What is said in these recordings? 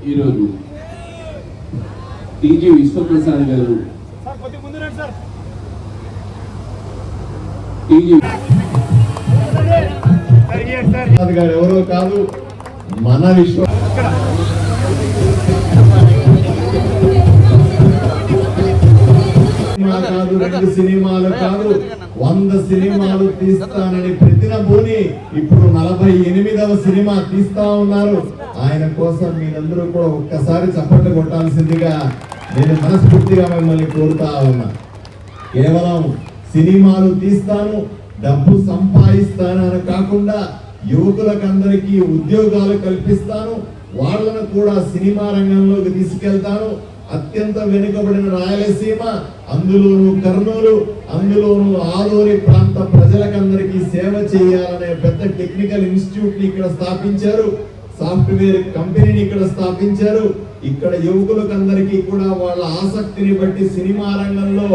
ఈరోజు టీజీ విశ్వప్రసాద్ గారు ఎవరో కాదు, మన విశ్వ కాదు, 2 సినిమాలు కాదు, 100 సినిమాలు తీస్తానని ప్రతినబూని ఇప్పుడు 48వ సినిమా తీస్తా ఉన్నారు. ఆయన కోసం మీరందరూ కూడా ఒక్కసారి చప్పట్లు కొట్టాల్సిందిగా నేను మనస్ఫూర్తిగా మిమ్మల్ని కోరుతా ఉన్నా. కేవలం సినిమాలు తీస్తాను, డబ్బు సంపాదిస్తాను అని కాకుండా యువకులకందరికీ ఉద్యోగాలు కల్పిస్తాను, వాళ్ళను కూడా సినిమా రంగంలోకి తీసుకెళ్తాను. అత్యంత వెనుకబడిన రాయలసీమ, అందులోను కర్నూలు, అందులోను ఆదోని ప్రాంత ప్రజలకందరికీ సేవ చేయాలనే పెద్ద టెక్నికల్ ఇన్స్టిట్యూట్ ని ఇక్కడ స్థాపించారు, సాఫ్ట్వేర్ కంపెనీని ఇక్కడ స్థాపించారు. ఇక్కడ యువకులకందరికీ కూడా వాళ్ళ ఆసక్తిని బట్టి సినిమా రంగంలో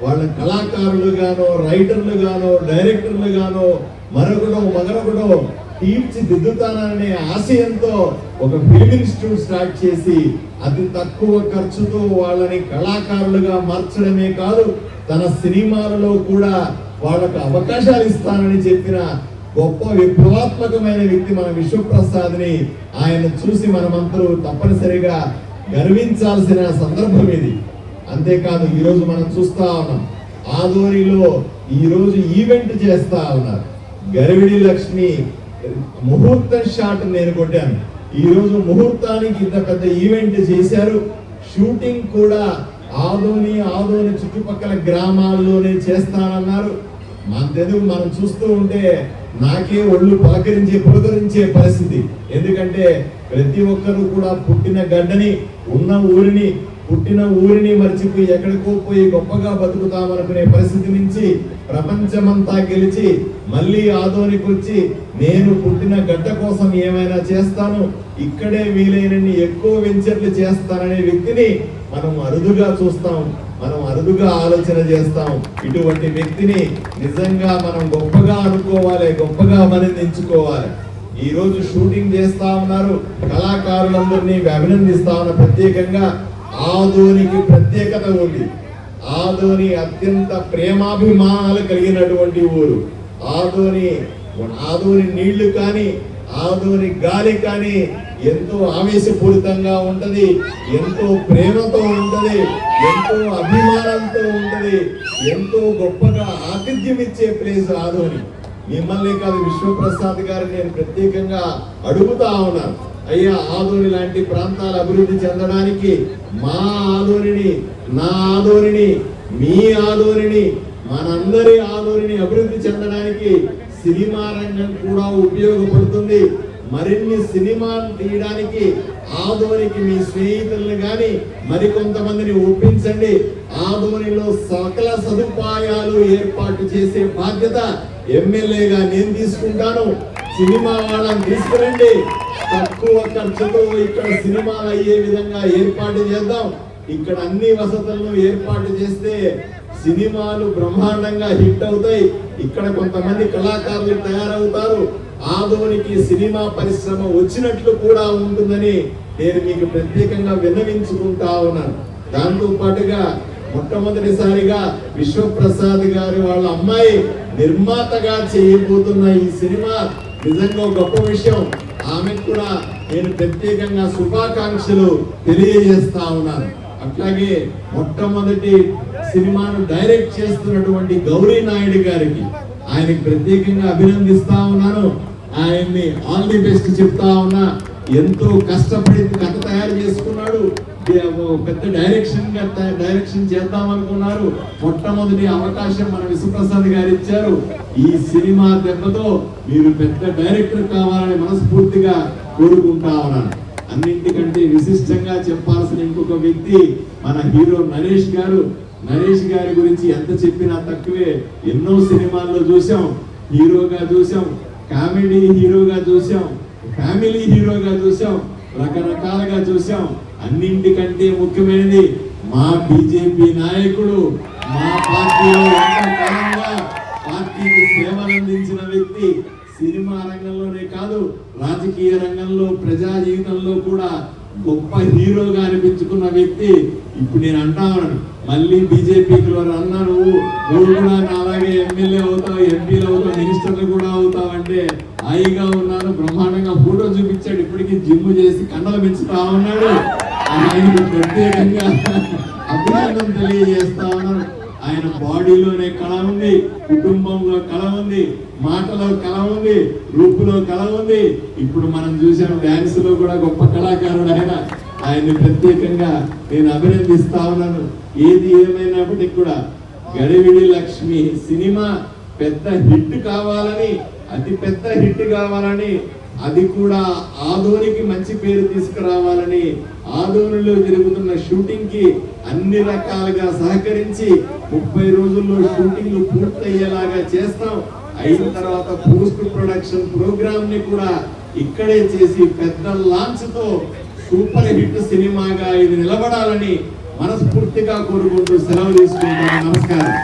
వాళ్ళ కళాకారులుగానో, రైటర్లుగానో, డైరెక్టర్లుగానో మరొకటో తీర్చిదిద్దుతాననే ఆశయంతో ఒక ఫిల్మ్ ఇన్స్టిట్యూట్ స్టార్ట్ చేసి అతి తక్కువ ఖర్చుతో వాళ్ళని కళాకారులుగా మార్చడమే కాదు, తన సినిమాలలో కూడా వాళ్ళకు అవకాశాలు ఇస్తానని చెప్పిన గొప్ప విప్లవాత్మకమైన వ్యక్తి మన విశ్వప్రసాద్ ని. ఆయన చూసి మనమందరూ తప్పనిసరిగా గర్వించాల్సిన సందర్భం ఇది. అంతేకాదు ఈరోజు మనం చూస్తా ఉన్నాం, ఆదోనిలో ఈరోజు ఈవెంట్ చేస్తా ఉన్నారు. గరివిడి లక్ష్మి ముహూర్తం షాట్ నేను కొట్టాను. ఈ రోజు ముహూర్తానికి ఇంత పెద్ద ఈవెంట్ చేశారు. షూటింగ్ కూడా ఆదోని చుట్టుపక్కల గ్రామాల్లోనే చేస్తానన్నారు. మన తెలుగు మనం చూస్తూ ఉంటే నాకే ఒళ్ళు పులకరించే పరిస్థితి. ఎందుకంటే ప్రతి ఒక్కరూ కూడా పుట్టిన గడ్డని, పుట్టిన ఊరిని మర్చిపోయి ఎక్కడికో పోయి గొప్పగా బతుకుతామనుకునే పరిస్థితి నుంచి ప్రపంచమంతా గెలిచి మళ్ళీ ఆదోనికి వచ్చి నేను పుట్టిన గడ్డ కోసం ఏమైనా చేస్తాను, ఇక్కడే వీలైనన్ని ఎక్కువ వెంచర్లు చేస్తాననే వ్యక్తిని మనం అరుదుగా చూస్తాం, మనం అరుదుగా ఆలోచన చేస్తాం. ఇటువంటి వ్యక్తిని నిజంగా మనం గొప్పగా అనుకోవాలి, గొప్పగా అభినందించుకోవాలి. ఈ రోజు షూటింగ్ చేస్తా ఉన్నారు, కళాకారులందరినీ అభినందిస్తా ఉన్నారు. ప్రత్యేకంగా ఆదోనికి ప్రత్యేకత ఉంది. ఆదోని అత్యంత ప్రేమాభిమానాలు కలిగినటువంటి ఊరు. ఆదోని నీళ్లు కానీ, ఆదోని గాలి కానీ ఎంతో ఆవేశపూరితంగా ఉంటది, ఎంతో ప్రేమతో ఉంటది, ఎంతో అభిమానంతో ఉంటది, ఎంతో గొప్పగా ఆతిథ్యం ఇచ్చే ప్లేస్ ఆదోని. మిమ్మల్ని కాదు, విశ్వప్రసాద్ గారిని నేను ప్రత్యేకంగా అడుగుతా ఉన్నాను, అయ్యా ఆదోని లాంటి ప్రాంతాలు అభివృద్ధి చెందడానికి మా ఆదోనిని, నా ఆదోనిని, మీ ఆదోనిని, మనందరి ఆదోనిని అభివృద్ధి చెందడానికి సినిమా రంగం కూడా ఉపయోగపడుతుంది. మరిన్ని సినిమాలు తీయడానికి ఆదోనికి మీ స్నేహితులను కానీ మరికొంతమందిని ఒప్పించండి. ఆదోనిలో సకల సదుపాయాలు ఏర్పాటు చేసే బాధ్యత ఎమ్మెల్యేగా నేను తీసుకుంటాను. సినిమా వాళ్ళని తీసుకురండి, తక్కువ ఖర్చుతో ఇక్కడ సినిమాలు అయ్యే విధంగా ఏర్పాటు చేద్దాం. ఇక్కడ అన్ని వసతులను ఏర్పాటు చేస్తే సినిమాలు బ్రహ్మాండంగా హిట్ అవుతాయి. ఇక్కడ కొంతమంది కళాకారులు తయారవుతారు. ఆదోనికి సినిమా పరిశ్రమ వచ్చినట్లు కూడా ఉంటుందని నేను మీకు ప్రత్యేకంగా విన్నవించుకుంటా ఉన్నాను. దాంతో పాటుగా మొట్టమొదటిసారిగా విశ్వప్రసాద్ గారి వాళ్ళ అమ్మాయి నిర్మాతగా చేయబోతున్న ఈ సినిమా నిజంగా గొప్ప విషయం. ఆమెకు కూడా నేను ప్రత్యేకంగా శుభాకాంక్షలు తెలియజేస్తా ఉన్నాను. అట్లాగే మొట్టమొదటి సినిమాను డైరెక్ట్ చేస్తున్నటువంటి గౌరీ నాయుడు గారికి ఆయనకి ప్రత్యేకంగా అభినందిస్తా ఉన్నాను. ఆయన్ని ఆల్ ది బెస్ట్ చెప్తా ఉన్నా. ఎంతో కష్టపడి కథ తయారు చేసుకున్నాడు. పెద్ద డైరెక్షన్ చేద్దాం అనుకున్నారు. మొట్టమొదటి అవకాశం మన విశ్వప్రసాద్ గారు ఇచ్చారు. ఈ సినిమా దెబ్బతో మీరు పెద్ద డైరెక్టర్ కావాలని మనస్ఫూర్తిగా కోరుకుంటా ఉన్నాను. అన్నింటికంటే విశిష్టంగా చెప్పాల్సిన ఇంకొక వ్యక్తి మన హీరో నరేష్ గారు. నరేష్ గారి గురించి ఎంత చెప్పినా తక్కువే. ఎన్నో సినిమాల్లో చూసాం, హీరోగా చూసాం, కామెడీ హీరోగా చూసాం, ఫ్యామిలీ హీరోగా చూసాం, రకరకాలుగా చూసాం. అన్నింటికంటే ముఖ్యమైనది మా బీజేపీ నాయకుడు, మా పార్టీలో ఎంతకాలంగా పార్టీకి సేవలు అందించిన వ్యక్తి, సినిమా రంగంలోనే కాదు, రాజకీయ రంగంలో, ప్రజా జీవితంలో కూడా గొప్ప హీరోగా అనిపించుకున్న వ్యక్తి. ఇప్పుడు నేను అంటా ఉన్నాను, మళ్ళీ బీజేపీకి అన్నాను, నువ్వు కూడా అలాగే ఎమ్మెల్యే అవుతావు, ఎంపీలు అవుతావు, మినిస్టర్లు కూడా అవుతావు అంటే హాయిగా ఉన్నాను. బ్రహ్మాండంగా ఫోటో చూపించాడు, ఇప్పటికీ జిమ్ చేసి కండలు పెంచుతా ఉన్నాడు. ఆయనకు ప్రత్యేకంగా అభినందన తెలియజేస్తా ఉన్నాను. ఆయన బాడీలోనే కళ ఉంది, కుటుంబంలో కళ ఉంది, మాటలో కళ ఉంది, రూపులో కళ ఉంది. ఇప్పుడు మనం చూసాం డాన్స్ లో కూడా గొప్ప కళాకారుడు ఆయన్ని ప్రత్యేకంగా నేను అభినందిస్తా ఉన్నాను. ఏది ఏమైనప్పటికీ కూడా గడివిడి లక్ష్మి సినిమా పెద్ద హిట్ కావాలని, అతి పెద్ద హిట్ కావాలని, అది కూడా ఆదోనికి మంచి పేరు తీసుకురావాలని, ఆదోనిలో జరుగుతున్న షూటింగ్ కి అన్ని రకాలుగా సహకరించి 30 రోజుల్లో షూటింగ్ పూర్తయ్యేలాగా చేస్తాం. అయిన తర్వాత పోస్ట్ ప్రొడక్షన్ ప్రోగ్రామ్ ని కూడా ఇక్కడే చేసి పెద్ద లాంచ్ తో సూపర్ హిట్ సినిమాగా ఇది నిలబడాలని మనస్ఫూర్తిగా కోరుకుంటూ సెలవు తీసుకుంటాను. నమస్కారం.